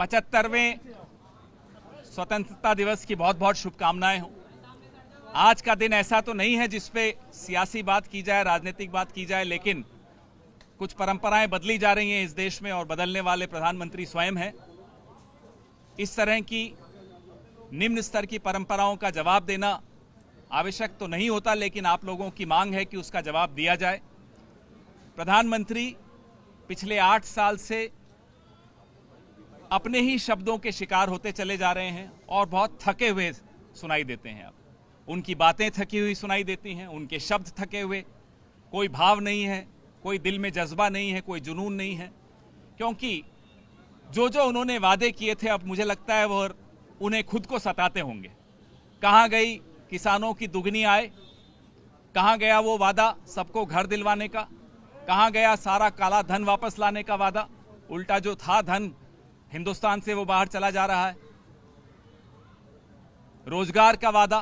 75वें स्वतंत्रता दिवस की बहुत बहुत शुभकामनाएं हो। आज का दिन ऐसा तो नहीं है जिसपे सियासी बात की जाए, राजनीतिक बात की जाए, लेकिन कुछ परंपराएं बदली जा रही हैं इस देश में और बदलने वाले प्रधानमंत्री स्वयं हैं। इस तरह की निम्न स्तर की परंपराओं का जवाब देना आवश्यक तो नहीं होता, लेकिन आप लोगों की मांग है कि उसका जवाब दिया जाए। प्रधानमंत्री पिछले 8 साल से अपने ही शब्दों के शिकार होते चले जा रहे हैं और बहुत थके हुए सुनाई देते हैं। अब उनकी बातें थकी हुई सुनाई देती हैं, उनके शब्द थके हुए, कोई भाव नहीं है, कोई दिल में जज्बा नहीं है, कोई जुनून नहीं है, क्योंकि जो जो उन्होंने वादे किए थे अब मुझे लगता है वो उन्हें खुद को सताते होंगे। कहाँ गई किसानों की दुगनी आय? कहाँ गया वो वादा सबको घर दिलवाने का? कहाँ गया सारा काला धन वापस लाने का वादा? उल्टा जो था धन हिंदुस्तान से वो बाहर चला जा रहा है। रोजगार का वादा,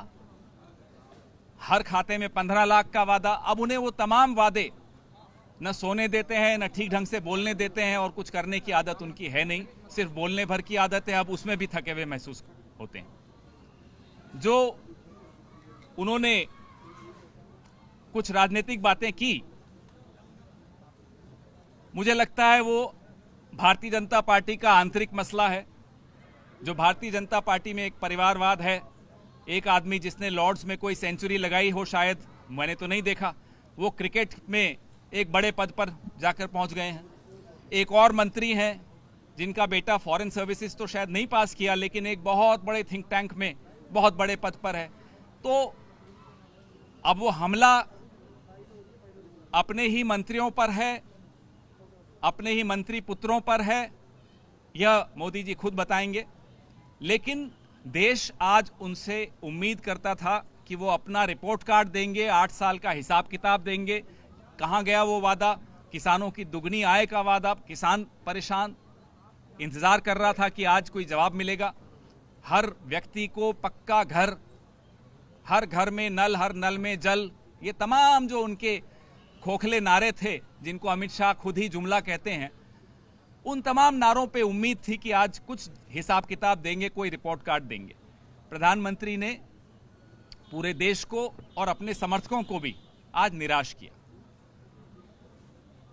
हर खाते में 15 लाख का वादा, अब उन्हें वो तमाम वादे न सोने देते हैं, न ठीक ढंग से बोलने देते हैं, और कुछ करने की आदत उनकी है नहीं, सिर्फ बोलने भर की आदत है। अब उसमें भी थके हुए महसूस होते हैं। जो उन्होंने कुछ राजनीतिक बातें की, मुझे लगता है वो भारतीय जनता पार्टी का आंतरिक मसला है। जो भारतीय जनता पार्टी में एक परिवारवाद है, एक आदमी जिसने लॉर्ड्स में कोई सेंचुरी लगाई हो, शायद मैंने तो नहीं देखा, वो क्रिकेट में एक बड़े पद पर जाकर पहुंच गए हैं। एक और मंत्री हैं जिनका बेटा फॉरेन सर्विसेज तो शायद नहीं पास किया, लेकिन एक बहुत बड़े थिंक टैंक में बहुत बड़े पद पर है। तो अब वो हमला अपने ही मंत्रियों पर है, अपने ही मंत्री पुत्रों पर है, यह मोदी जी खुद बताएंगे। लेकिन देश आज उनसे उम्मीद करता था कि वो अपना रिपोर्ट कार्ड देंगे, 8 साल का हिसाब किताब देंगे। कहाँ गया वो वादा? किसानों की दुगनी आय का वादा। किसान परेशान, इंतजार कर रहा था कि आज कोई जवाब मिलेगा। हर व्यक्ति को पक्का घर, हर घर में नल, हर नल में जल, ये तमाम जो उनके खोखले नारे थे, जिनको अमित शाह खुद ही जुमला कहते हैं, उन तमाम नारों पे उम्मीद थी कि आज कुछ हिसाब किताब देंगे, कोई रिपोर्ट कार्ड देंगे। प्रधानमंत्री ने पूरे देश को और अपने समर्थकों को भी आज निराश किया।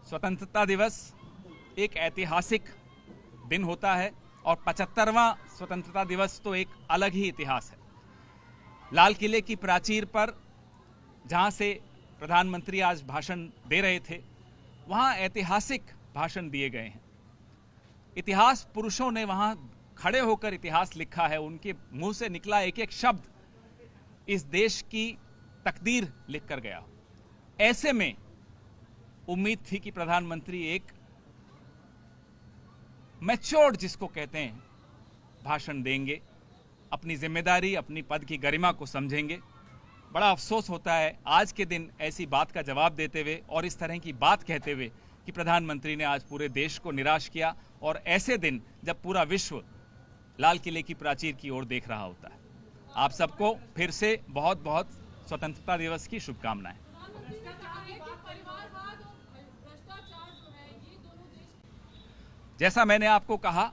स्वतंत्रता दिवस एक ऐतिहासिक दिन होता है और 75वां स्वतंत्रता दिवस तो एक अलग ही इतिहास है। लाल किले की प्राचीर पर जहां से प्रधानमंत्री आज भाषण दे रहे थे, वहां ऐतिहासिक भाषण दिए गए हैं। इतिहास पुरुषों ने वहां खड़े होकर इतिहास लिखा है। उनके मुंह से निकला एक एक शब्द इस देश की तकदीर लिखकर गया। ऐसे में उम्मीद थी कि प्रधानमंत्री एक मैच्योर्ड, जिसको कहते हैं, भाषण देंगे, अपनी जिम्मेदारी, अपनी पद की गरिमा को समझेंगे। बड़ा अफसोस होता है आज के दिन ऐसी बात का जवाब देते हुए और इस तरह की बात कहते हुए कि प्रधानमंत्री ने आज पूरे देश को निराश किया, और ऐसे दिन जब पूरा विश्व लाल किले की प्राचीर की ओर देख रहा होता है। आप सबको फिर से बहुत बहुत स्वतंत्रता दिवस की शुभकामनाएं। जैसा मैंने आपको कहा,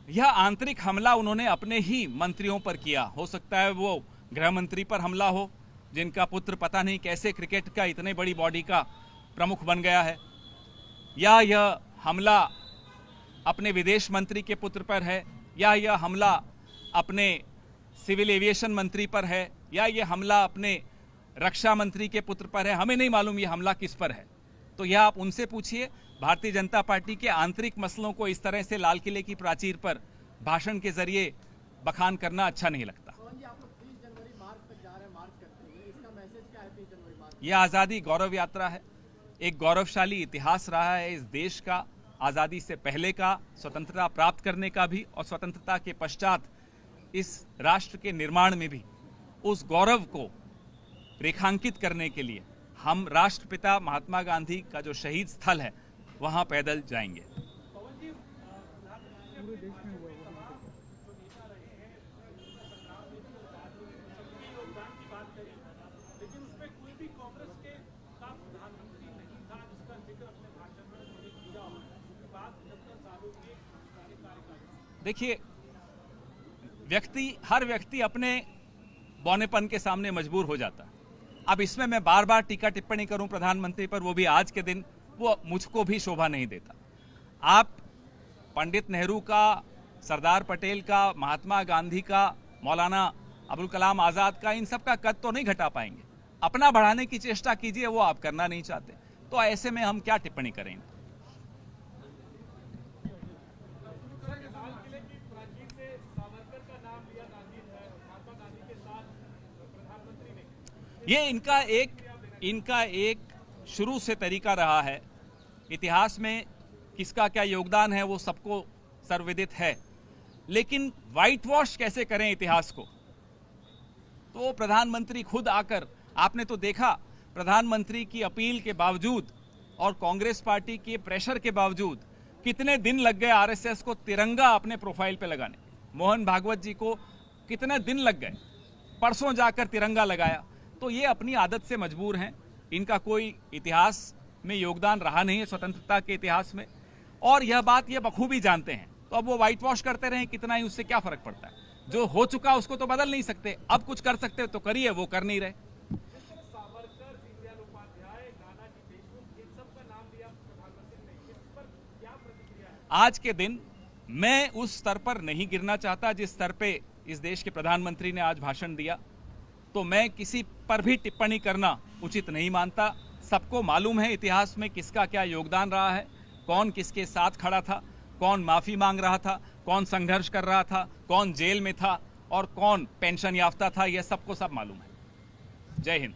यह आंतरिक हमला उन्होंने अपने ही मंत्रियों पर किया। हो सकता है वो गृह मंत्री पर हमला हो, जिनका पुत्र पता नहीं कैसे क्रिकेट का इतने बड़ी बॉडी का प्रमुख बन गया है, या यह हमला अपने विदेश मंत्री के पुत्र पर है, या यह हमला अपने सिविल एविएशन मंत्री पर है, या यह हमला अपने रक्षा मंत्री के पुत्र पर है। हमें नहीं मालूम यह हमला किस पर है, तो यह आप उनसे पूछिए। भारतीय जनता पार्टी के आंतरिक मसलों को इस तरह से लाल किले की प्राचीर पर भाषण के जरिए बखान करना अच्छा नहीं लगता। यह आज़ादी गौरव यात्रा है, एक गौरवशाली इतिहास रहा है इस देश का, आज़ादी से पहले का, स्वतंत्रता प्राप्त करने का भी, और स्वतंत्रता के पश्चात इस राष्ट्र के निर्माण में भी। उस गौरव को रेखांकित करने के लिए हम राष्ट्रपिता महात्मा गांधी का जो शहीद स्थल है वहां पैदल जाएंगे। देखिए, हर व्यक्ति अपने बौनेपन के सामने मजबूर हो जाता है। अब इसमें मैं बार बार टीका टिप्पणी करूं प्रधानमंत्री पर, वो भी आज के दिन, वो मुझको भी शोभा नहीं देता। आप पंडित नेहरू का, सरदार पटेल का, महात्मा गांधी का, मौलाना अबुल कलाम आजाद का, इन सब का कद तो नहीं घटा पाएंगे। अपना बढ़ाने की चेष्टा कीजिए, वो आप करना नहीं चाहते, तो ऐसे में हम क्या टिप्पणी करेंगे। ये इनका एक शुरू से तरीका रहा है। इतिहास में किसका क्या योगदान है वो सबको सर्वविदित है, लेकिन व्हाइट वॉश कैसे करें इतिहास को, तो प्रधानमंत्री खुद आकर, आपने तो देखा, प्रधानमंत्री की अपील के बावजूद और कांग्रेस पार्टी के प्रेशर के बावजूद कितने दिन लग गए आरएसएस को तिरंगा अपने प्रोफाइल पे लगाने। मोहन भागवत जी को कितने दिन लग गए, परसों जाकर तिरंगा लगाया। तो ये अपनी आदत से मजबूर हैं। इनका कोई इतिहास में योगदान रहा नहीं है, स्वतंत्रता के इतिहास में, और यह बात ये बखूबी जानते हैं। तो अब वो व्हाइट वॉश करते रहें कितना ही, उससे क्या फर्क पड़ता है। जो हो चुका उसको तो बदल नहीं सकते, अब कुछ कर सकते तो करिए, वो कर नहीं रहे। आज के दिन मैं उस स्तर पर नहीं गिरना चाहता जिस स्तर पे इस देश के प्रधानमंत्री ने आज भाषण दिया, तो मैं किसी पर भी टिप्पणी करना उचित नहीं मानता। सबको मालूम है इतिहास में किसका क्या योगदान रहा है, कौन किसके साथ खड़ा था, कौन माफी मांग रहा था, कौन संघर्ष कर रहा था, कौन जेल में था और कौन पेंशन याफ्ता था, यह सबको सब मालूम है। जय हिंद।